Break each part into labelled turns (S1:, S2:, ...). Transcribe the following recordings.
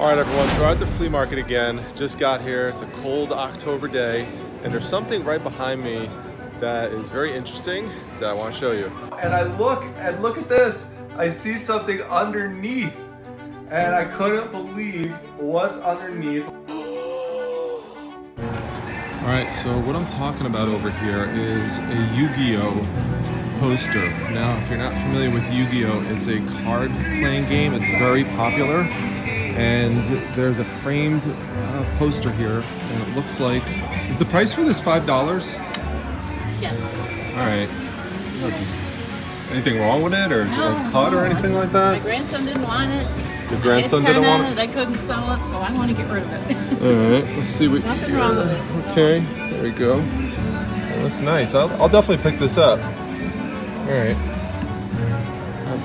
S1: All right, everyone, so we're at the flea market again. Just got here. It's a cold October day, and there's something right behind me that is very interesting that I want to show you. And I look at this. I see something underneath, and I couldn't believe what's underneath. All right, so what I'm talking about over here is a Yu-Gi-Oh poster. Now, if you're not familiar with Yu-Gi-Oh, it's a card playing game. It's very popular. And there's a framed poster here, and it looks like, is the price for this $5?
S2: Yes.
S1: All right. Anything wrong with it, or is it like cut or anything like that?
S2: My grandson didn't want it.
S1: Your grandson didn't want it?
S2: They couldn't sell it, so I want to get rid of it.
S1: All right, let's see what.
S2: Nothing wrong with it.
S1: Okay, there we go. That looks nice. I'll definitely pick this up. All right.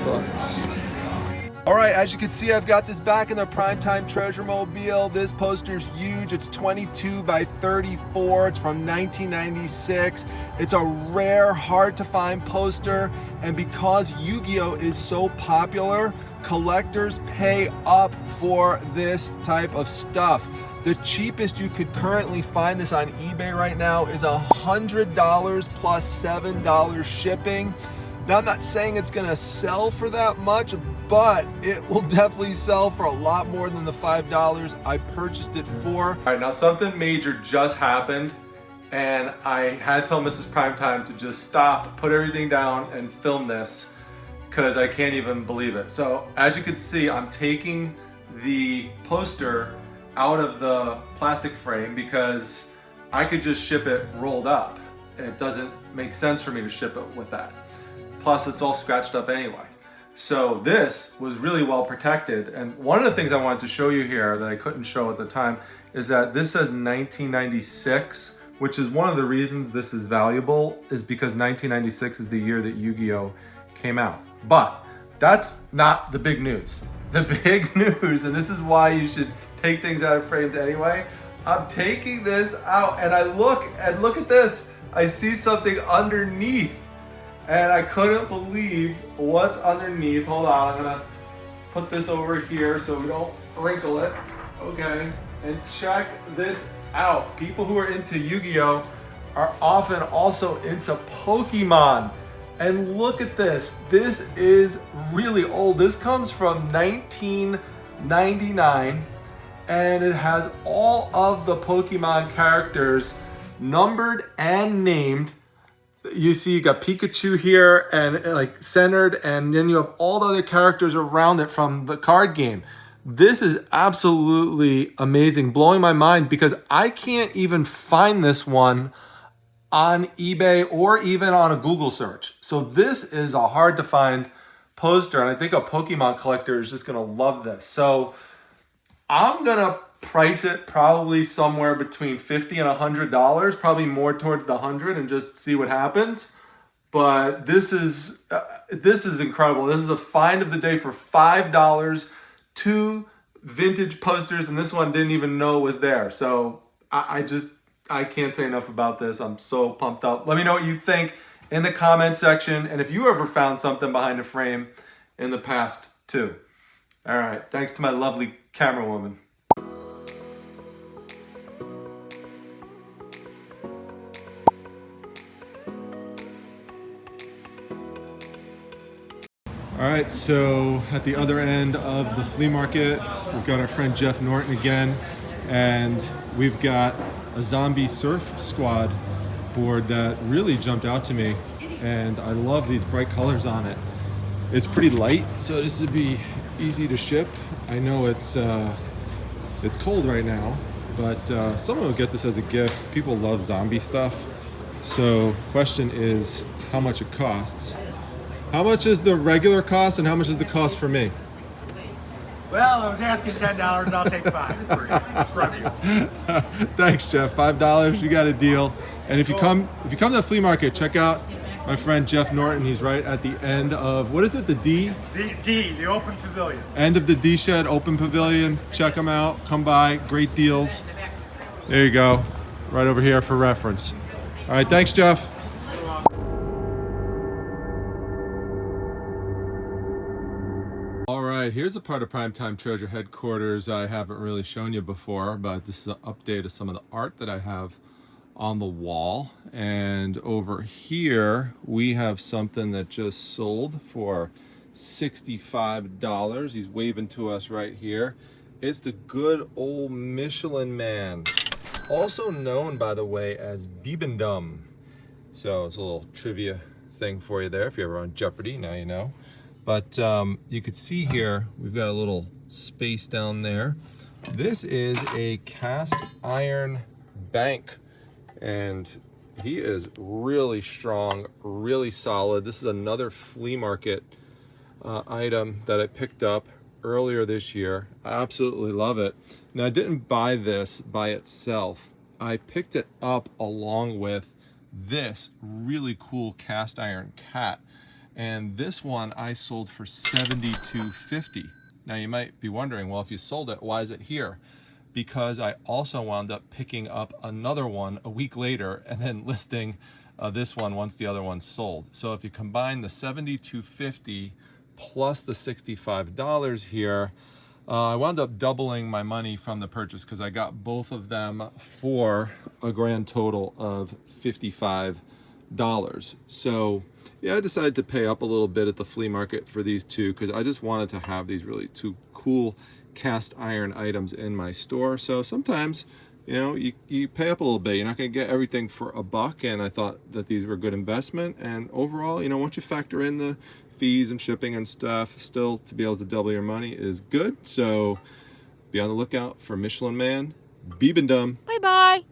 S1: $5. All right, as you can see, I've got this back in the Primetime Treasure Mobile. This poster's huge. It's 22 by 34. It's from 1996. It's a rare, hard to find poster. And because Yu-Gi-Oh is so popular, collectors pay up for this type of stuff. The cheapest you could currently find this on eBay right now is $100 plus $7 shipping. Now, I'm not saying it's gonna sell for that much, but it will definitely sell for a lot more than the $5 I purchased it for. All right, now something major just happened, and I had to tell Mrs. Primetime to just stop, put everything down, and film this, because I can't even believe it. So, as you can see, I'm taking the poster out of the plastic frame because I could just ship it rolled up. It doesn't make sense for me to ship it with that. Plus, it's all scratched up anyway. So this was really well protected. And one of the things I wanted to show you here that I couldn't show at the time is that this says 1996, which is one of the reasons this is valuable, is because 1996 is the year that Yu-Gi-Oh came out. But that's not the big news. The big news, and this is why you should take things out of frames anyway. I'm taking this out, and I look at this. I see something underneath. And I couldn't believe what's underneath. Hold on, I'm gonna put this over here so we don't wrinkle it. Okay, and check this out. People who are into Yu-Gi-Oh are often also into Pokemon. And look at this. This is really old. This comes from 1999, and it has all of the Pokemon characters numbered and named. You see you got Pikachu here and like centered, and then you have all the other characters around it from the card game. This is absolutely amazing, blowing my mind, because I can't even find this one on eBay or even on a Google search. So this is a hard to find poster, and I think a Pokemon collector is just gonna love this. So I'm gonna price it probably somewhere between $50 and $100, probably more towards the 100, and just see what happens. But this is incredible. This is a find of the day for $5. 2 vintage posters, and this one didn't even know was there. So I can't say enough about this. I'm so pumped up. Let me know what you think in the comment section, and if you ever found something behind a frame in the past too. All right, thanks to my lovely camera woman. All right, so at the other end of the flea market, we've got our friend Jeff Norton again, and we've got a zombie surf squad board that really jumped out to me, and I love these bright colors on it. It's pretty light, so this would be easy to ship. I know it's cold right now, but someone will get this as a gift. People love zombie stuff. So question is how much it costs. How much is the regular cost, and how much is the cost for me?
S3: Well, I was asking $10, I'll take $5 for you.
S1: Thanks, Jeff. $5, you got a deal. And if you come to the flea market, check out my friend Jeff Norton. He's right at the end of, what is it, the D?
S3: The open pavilion.
S1: End of the D Shed Open Pavilion. Check them out. Come by. Great deals. There you go. Right over here for reference. All right, thanks, Jeff. All right. right, here's a part of Primetime Treasure headquarters I haven't really shown you before, but this is an update of some of the art that I have on the wall. And over here we have something that just sold for $65. He's waving to us right here. It's the good old Michelin Man, also known, by the way, as Biebendum. So it's a little trivia thing for you there. If you're ever on Jeopardy, now you know. But you could see here, we've got a little space down there. This is a cast iron bank, and he is really strong, really solid. This is another flea market item that I picked up earlier this year. I absolutely love it. Now, I didn't buy this by itself. I picked it up along with this really cool cast iron cat. And this one I sold for $72.50. Now you might be wondering, well, if you sold it, why is it here? Because I also wound up picking up another one a week later and then listing this one once the other one sold. So if you combine the $72.50 plus the $65 here, I wound up doubling my money from the purchase because I got both of them for a grand total of $55. So yeah, I decided to pay up a little bit at the flea market for these two because I just wanted to have these really two cool cast iron items in my store. So sometimes, you know, you pay up a little bit. You're not going to get everything for $1, and I thought that these were a good investment. And overall, you know, once you factor in the fees and shipping and stuff, still to be able to double your money is good. So be on the lookout for Michelin Man, Biebendum.
S2: Bye-bye.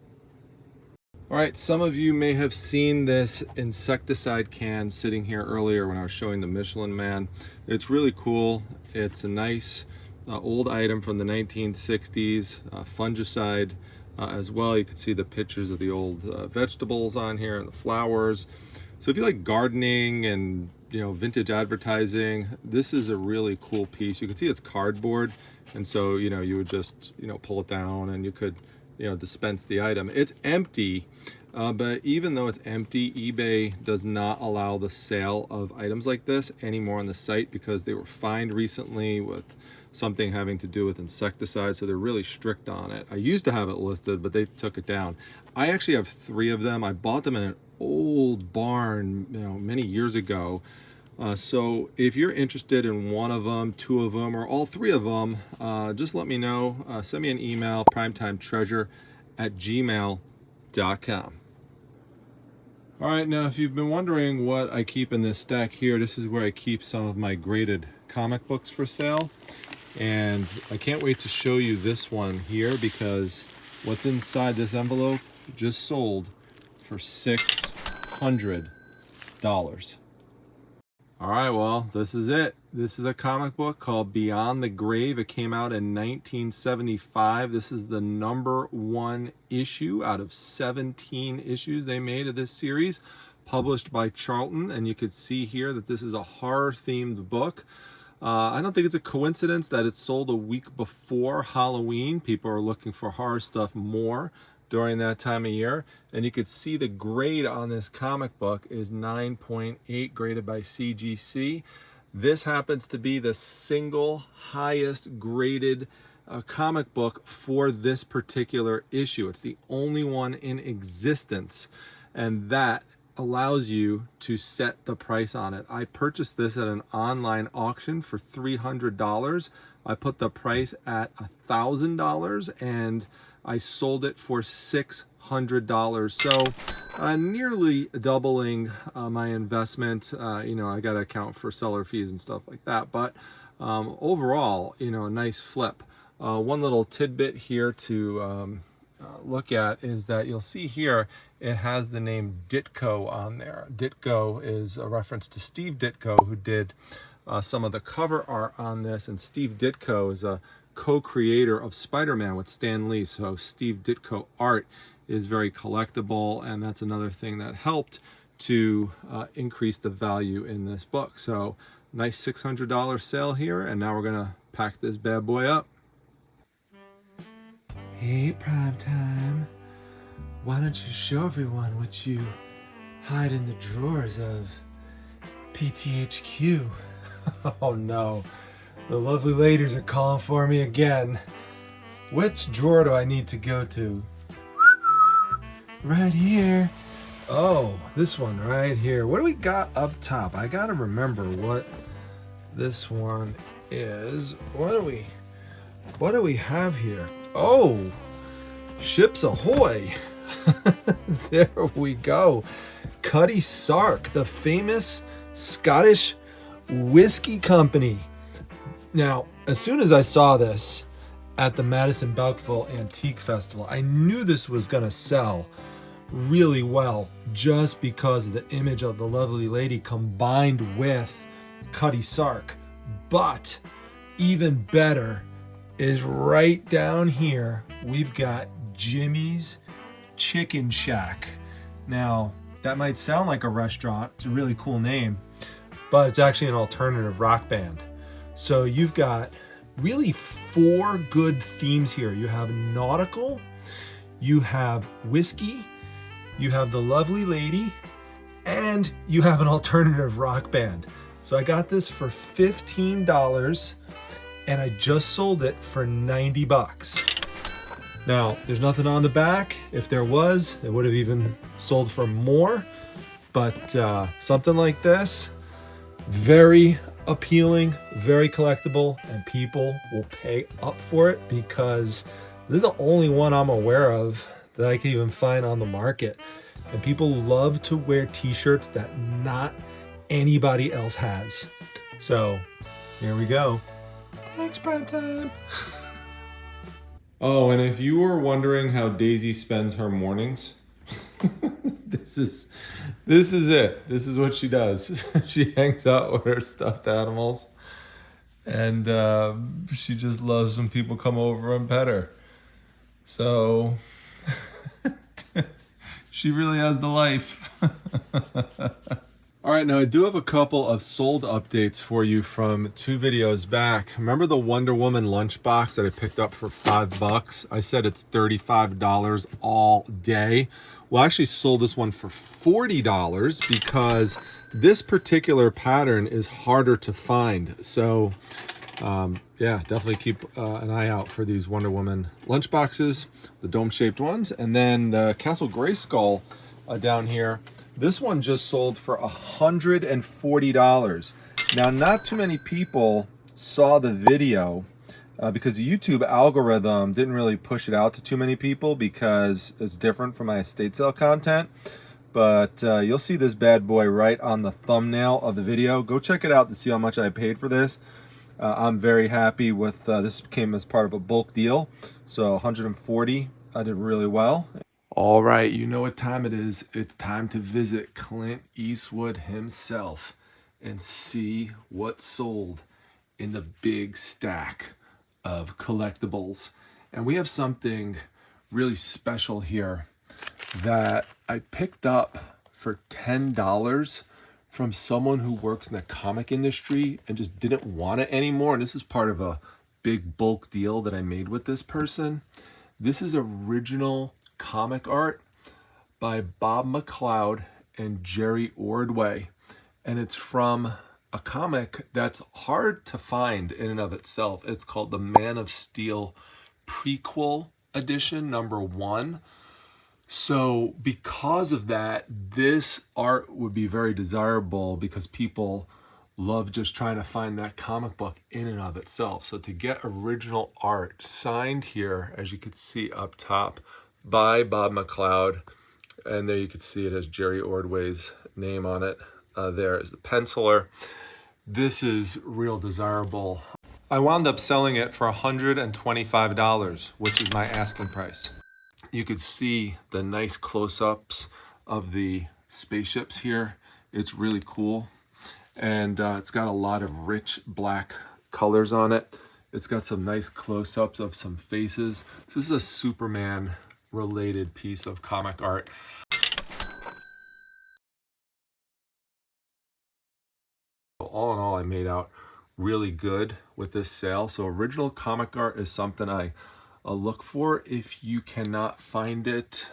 S1: All right, some of you may have seen this insecticide can sitting here earlier when I was showing the Michelin Man. It's really cool. It's a nice old item from the 1960s, fungicide as well. You can see the pictures of the old vegetables on here and the flowers. So if you like gardening and, you know, vintage advertising, this is a really cool piece. You can see it's cardboard, and so, you know, you would just, you know, pull it down and you could, you know, dispense the item. It's empty, but even though it's empty, eBay does not allow the sale of items like this anymore on the site because they were fined recently with something having to do with insecticide, so they're really strict on it. I used to have it listed, but they took it down. I actually have 3 of them. I bought them in an old barn, you know, many years ago. So if you're interested in one of them, 2 of them, or all 3 of them, just let me know. Send me an email, primetimetreasure@gmail.com. All right, now if you've been wondering what I keep in this stack here, this is where I keep some of my graded comic books for sale. And I can't wait to show you this one here because what's inside this envelope just sold for $600. All right, well, this is it. This is a comic book called Beyond the Grave. It came out in 1975. This is the #1 issue out of 17 issues they made of this series, published by Charlton. And you could see here that this is a horror-themed book. I don't think it's a coincidence that it sold a week before Halloween. People are looking for horror stuff more during that time of year. And you could see the grade on this comic book is 9.8, graded by CGC. This happens to be the single highest graded comic book for this particular issue. It's the only one in existence, and that allows you to set the price on it. I purchased this at an online auction for $300. I put the price at $1,000 and I sold it for $600. So nearly doubling my investment. You know, I got to account for seller fees and stuff like that, but overall, you know, a nice flip. One little tidbit here to look at is that you'll see here it has the name Ditko on there. Ditko is a reference to Steve Ditko, who did some of the cover art on this, and Steve Ditko is a co-creator of Spider-Man with Stan Lee. So Steve Ditko art is very collectible, and that's another thing that helped to increase the value in this book. So nice $600 sale here, and now we're gonna pack this bad boy up. Hey, Primetime. Why don't you show everyone what you hide in the drawers of PTHQ? Oh no. The lovely ladies are calling for me again. Which drawer do I need to go to? Right here. Oh, this one right here. What do we got up top? I gotta remember what this one is. What do we have here? Oh, ships ahoy. There we go. Cutty Sark, the famous Scottish whiskey company. Now, as soon as I saw this at the Madison Belkville Antique Festival, I knew this was gonna sell really well just because of the image of the lovely lady combined with Cutty Sark. But even better is right down here, we've got Jimmy's Chicken Shack. Now, that might sound like a restaurant. It's a really cool name, but it's actually an alternative rock band. So you've got really 4 good themes here. You have nautical, you have whiskey, you have the lovely lady, and you have an alternative rock band. So I got this for $15 and I just sold it for 90 bucks. Now, there's nothing on the back. If there was, it would have even sold for more. But something like this, very appealing, very collectible, and people will pay up for it because this is the only one I'm aware of that I can even find on the market. And people love to wear t-shirts that not anybody else has. So here we go. Thanks, prime time. Oh, and if you were wondering how Daisy spends her mornings, this is it. This is what she does. She hangs out with her stuffed animals, and she just loves when people come over and pet her. So she really has the life. All right, now I do have a couple of sold updates for you from 2 videos back. Remember the Wonder Woman lunchbox that I picked up for $5? I said it's $35 all day. Well, I actually sold this one for $40 because this particular pattern is harder to find. So yeah, definitely keep an eye out for these Wonder Woman lunchboxes, the dome-shaped ones. And then the Castle Grayskull down here. This one just sold for $140. Now, not too many people saw the video because the YouTube algorithm didn't really push it out to too many people because it's different from my estate sale content. But you'll see this bad boy right on the thumbnail of the video. Go check it out to see how much I paid for this. I'm very happy with this. Came as part of a bulk deal, so $140. I did really well. All right, you know what time it is. It's time to visit Clint Eastwood himself and see what sold in the big stack of collectibles. And we have something really special here that I picked up for $10 from someone who works in the comic industry and just didn't want it anymore. And this is part of a big bulk deal that I made with this person. This is original comic art by Bob McLeod and Jerry Ordway, and it's from a comic that's hard to find in and of itself. It's called the Man of Steel Prequel Edition #1. So because of that, this art would be very desirable because people love just trying to find that comic book in and of itself. So to get original art signed here, as you can see up top, by Bob McLeod, and there you can see it has Jerry Ordway's name on it. There is the penciler. This is real desirable. I wound up selling it for $125, which is my asking price. You could see the nice close-ups of the spaceships here. It's really cool, and it's got a lot of rich black colors on it. It's got some nice close-ups of some faces. This is a Superman related piece of comic art. All in all, I made out really good with this sale. So original comic art is something I look for. If you cannot find it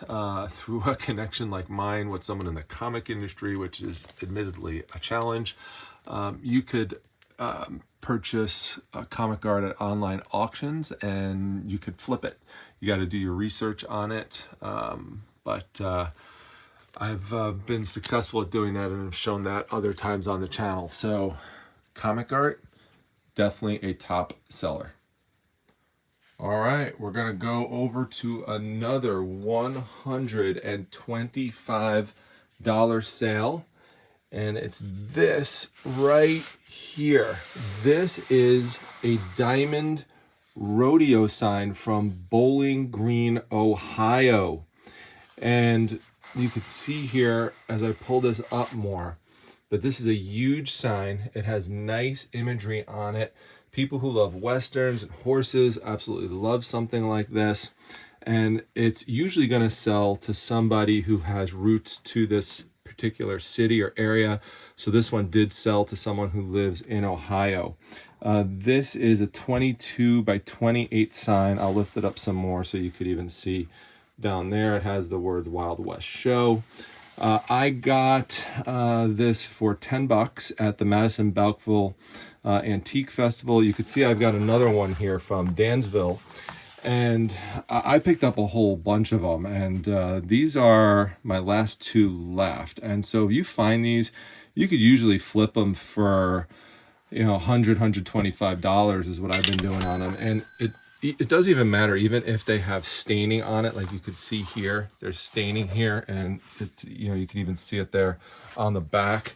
S1: through a connection like mine with someone in the comic industry, which is admittedly a challenge, you could purchase a comic art at online auctions and you could flip it. You got to do your research on it, but I've been successful at doing that and have shown that other times on the channel. So comic art, definitely a top seller. All right, we're gonna go over to another $125 sale, and it's this right here. This is a diamond rodeo sign from Bowling Green, Ohio. And you can see here as I pull this up more that this is a huge sign. It has nice imagery on it. People who love westerns and horses absolutely love something like this. And it's usually going to sell to somebody who has roots to this particular city or area. So this one did sell to someone who lives in Ohio. This is a 22 by 28 sign. I'll lift it up some more so you could even see down there. It has the words Wild West Show. I got this for $10 at the Madison Balkville Antique Festival. You could see I've got another one here from Dansville, and I picked up a whole bunch of them, and these are my last two left. And so if you find these, you could usually flip them for, you know, $100, $125 is what I've been doing on them. And it doesn't even matter, even if they have staining on it. Like you could see here, there's staining here, and it's, you know, you can even see it there on the back.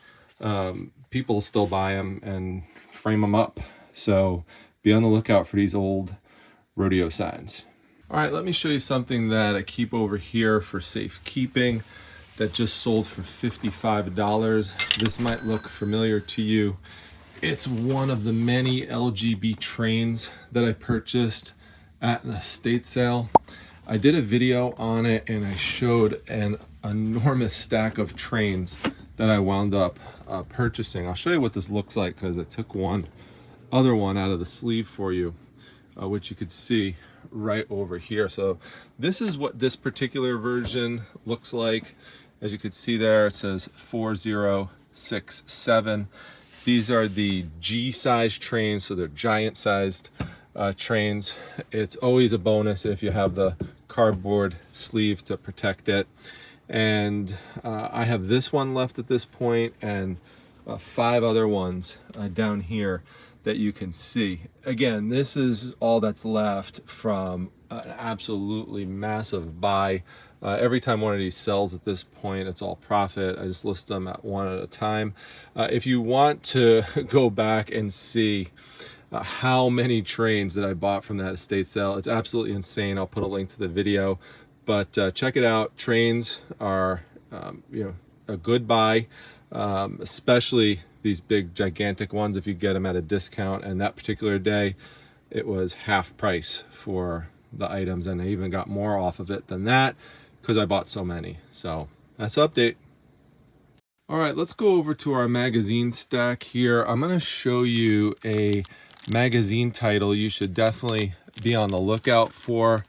S1: People still buy them and frame them up. So be on the lookout for these old rodeo signs. All right, let me show you something that I keep over here for safekeeping that just sold for $55. This might look familiar to you. It's one of the many LGB trains that I purchased at an estate sale. I did a video on it and I showed an enormous stack of trains that I wound up purchasing. I'll show you what this looks like because I took one other one out of the sleeve for you, which you could see right over here. So this is what this particular version looks like. As you could see there, it says 4067. These are the G-size trains, so they're giant-sized trains. It's always a bonus if you have the cardboard sleeve to protect it. And I have this one left at this point, and 5 other ones down here that you can see. Again, this is all that's left from an absolutely massive buy. Every time one of these sells at this point, it's all profit. I just list them at one at a time. If you want to go back and see how many trains that I bought from that estate sale, it's absolutely insane. I'll put a link to the video, but check it out. Trains are you know, a good buy, especially these big gigantic ones if you get them at a discount. And that particular day, it was half price for the items, and I even got more off of it than that because I bought so many. So that's the update. All right, let's go over to our magazine stack here. I'm going to show you a magazine title you should definitely be on the lookout for.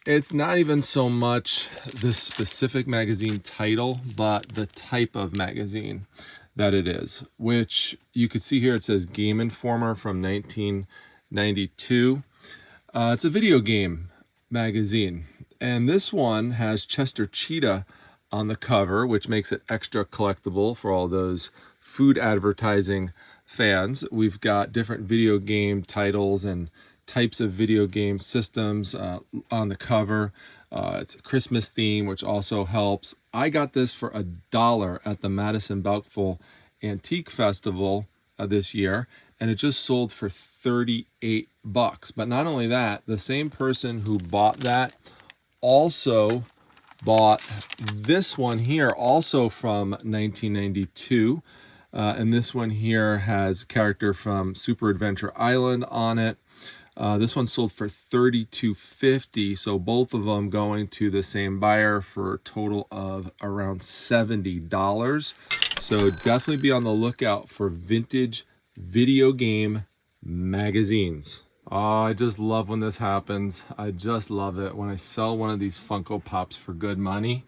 S1: It's not even so much the specific magazine title, but the type of magazine that it is, which you could see here. It says Game Informer from 1992. It's a video game magazine, and this one has Chester Cheetah on the cover, which makes it extra collectible for all those food advertising fans. We've got different video game titles and types of video game systems on the cover. It's a Christmas theme, which also helps. I got this for $1 at the Madison Balkville Antique Festival this year, and it just sold for $38. But not only that, the same person who bought that also bought this one here, also from 1992. And this one here has a character from Super Adventure Island on it. This one sold for $32.50, so both of them going to the same buyer for a total of around $70. So definitely be on the lookout for vintage video game magazines. Oh, I just love when this happens. I just love it when I sell one of these Funko Pops for good money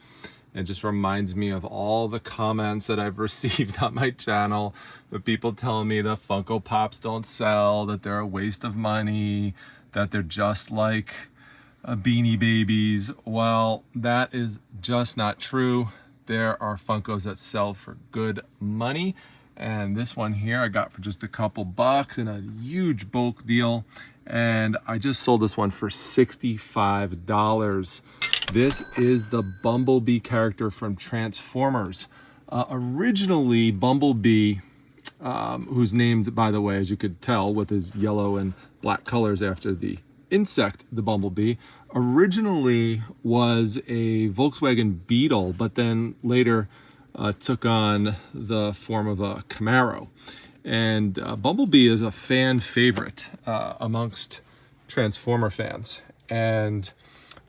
S1: It just reminds me of all the comments that I've received on my channel with people telling me that Funko Pops don't sell, that they're a waste of money, that they're just like Beanie Babies. Well, that is just not true. There are Funkos that sell for good money. And this one here I got for just a couple bucks in a huge bulk deal. And I just sold this one for $65. This is the Bumblebee character from Transformers. Originally, Bumblebee, who's named, by the way, as you could tell, with his yellow and black colors after the insect, the Bumblebee, originally was a Volkswagen Beetle, but then later took on the form of a Camaro. And Bumblebee is a fan favorite amongst Transformer fans. And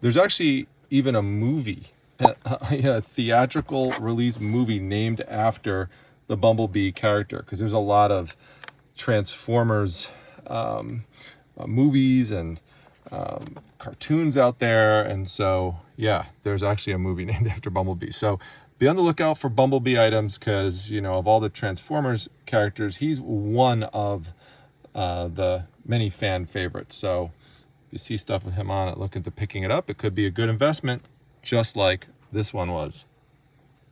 S1: there's actually even a movie, a theatrical release movie named after the Bumblebee character, because there's a lot of Transformers movies and cartoons out there. And so, yeah, there's actually a movie named after Bumblebee. So be on the lookout for Bumblebee items, because, you know, of all the Transformers characters, he's one of the many fan favorites. So if you see stuff with him on it, look into picking it up. It could be a good investment, just like this one was.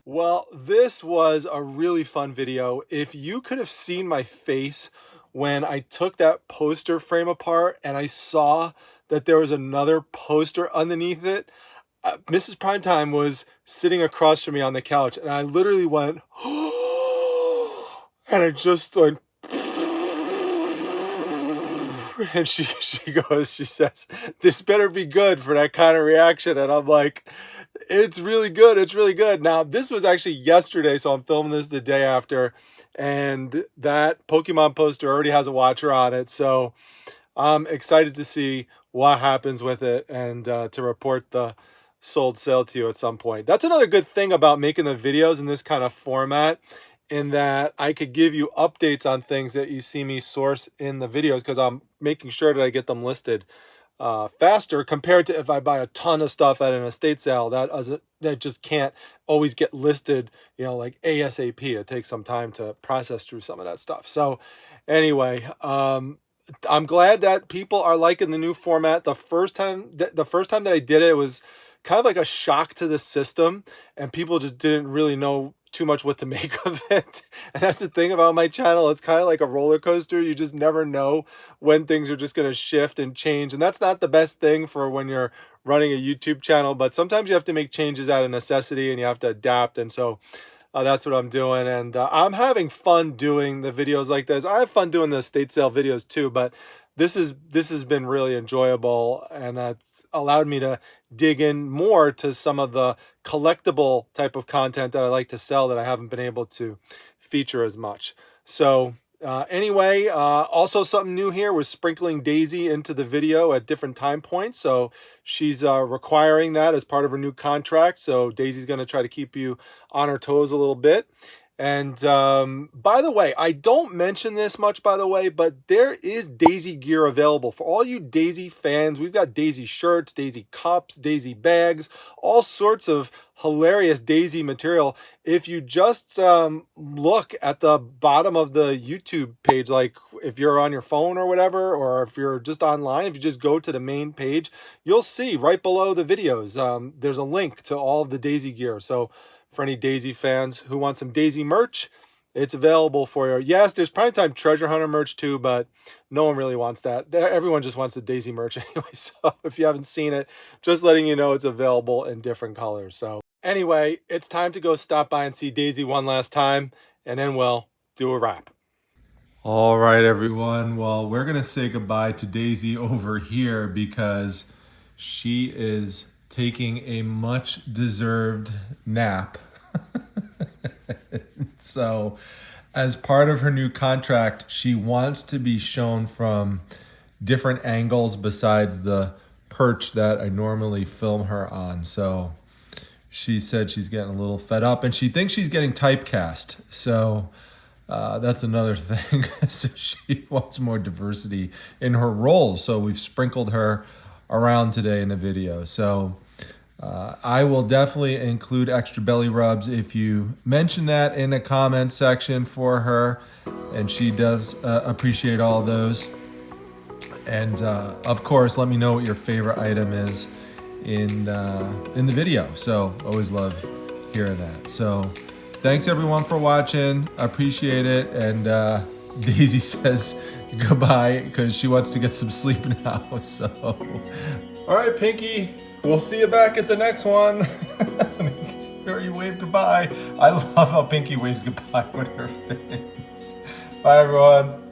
S1: Well, this was a really fun video. If you could have seen my face when I took that poster frame apart and I saw that there was another poster underneath it, Mrs. Primetime was sitting across from me on the couch, and I literally went, oh, and I just went, and she says, this better be good for that kind of reaction. And I'm like, it's really good. It's really good. Now, this was actually yesterday, so I'm filming this the day after, and that Pokemon poster already has a watcher on it. So I'm excited to see what happens with it, and to report the sold sale to you at some point. That's another good thing about making the videos in this kind of format, in that I could give you updates on things that you see me source in the videos, because I'm making sure that I get them listed faster, compared to if I buy a ton of stuff at an estate sale that just can't always get listed, you know, like ASAP. It takes some time to process through some of that stuff. So anyway, I'm glad that people are liking the new format. The first time that I did it, it was kind of like a shock to the system, and people just didn't really know too much what to make of it. And that's the thing about my channel. It's kind of like a roller coaster. You just never know when things are just going to shift and change. And that's not the best thing for when you're running a YouTube channel, but sometimes you have to make changes out of necessity and you have to adapt. And so that's what I'm doing. And I'm having fun doing the videos like this. I have fun doing the estate sale videos too, but this has been really enjoyable, and it's allowed me to dig in more to some of the collectible type of content that I like to sell that I haven't been able to feature as much. So anyway, also something new here was sprinkling Daisy into the video at different time points. So she's requiring that as part of her new contract. So Daisy's going to try to keep you on her toes a little bit. And by the way, I don't mention this much, by the way, but there is Daisy gear available for all you Daisy fans. We've got Daisy shirts, Daisy cups, Daisy bags, all sorts of hilarious Daisy material. If you just look at the bottom of the YouTube page, like if you're on your phone or whatever, or if you're just online, if you just go to the main page, you'll see right below the videos, there's a link to all of the Daisy gear. So for any Daisy fans who want some Daisy merch, it's available for you. Yes, there's Primetime Treasure Hunter merch too, but no one really wants that. Everyone just wants the Daisy merch anyway. So if you haven't seen it, just letting you know it's available in different colors. So anyway, it's time to go stop by and see Daisy one last time, and then we'll do a wrap. All right, everyone. Well, we're going to say goodbye to Daisy over here because she is taking a much deserved nap. So as part of her new contract, she wants to be shown from different angles besides the perch that I normally film her on. So she said she's getting a little fed up and she thinks she's getting typecast. So that's another thing. So she wants more diversity in her roles. So we've sprinkled her around today in the video. So I will definitely include extra belly rubs if you mention that in the comment section for her, and she does appreciate all those. And of course, let me know what your favorite item is in the video. So always love hearing that. So thanks everyone for watching. I appreciate it. And Daisy says goodbye because she wants to get some sleep now. So all right, Pinky, we'll see you back at the next one. Make sure you wave goodbye. I love how Pinky waves goodbye with her face. Bye everyone.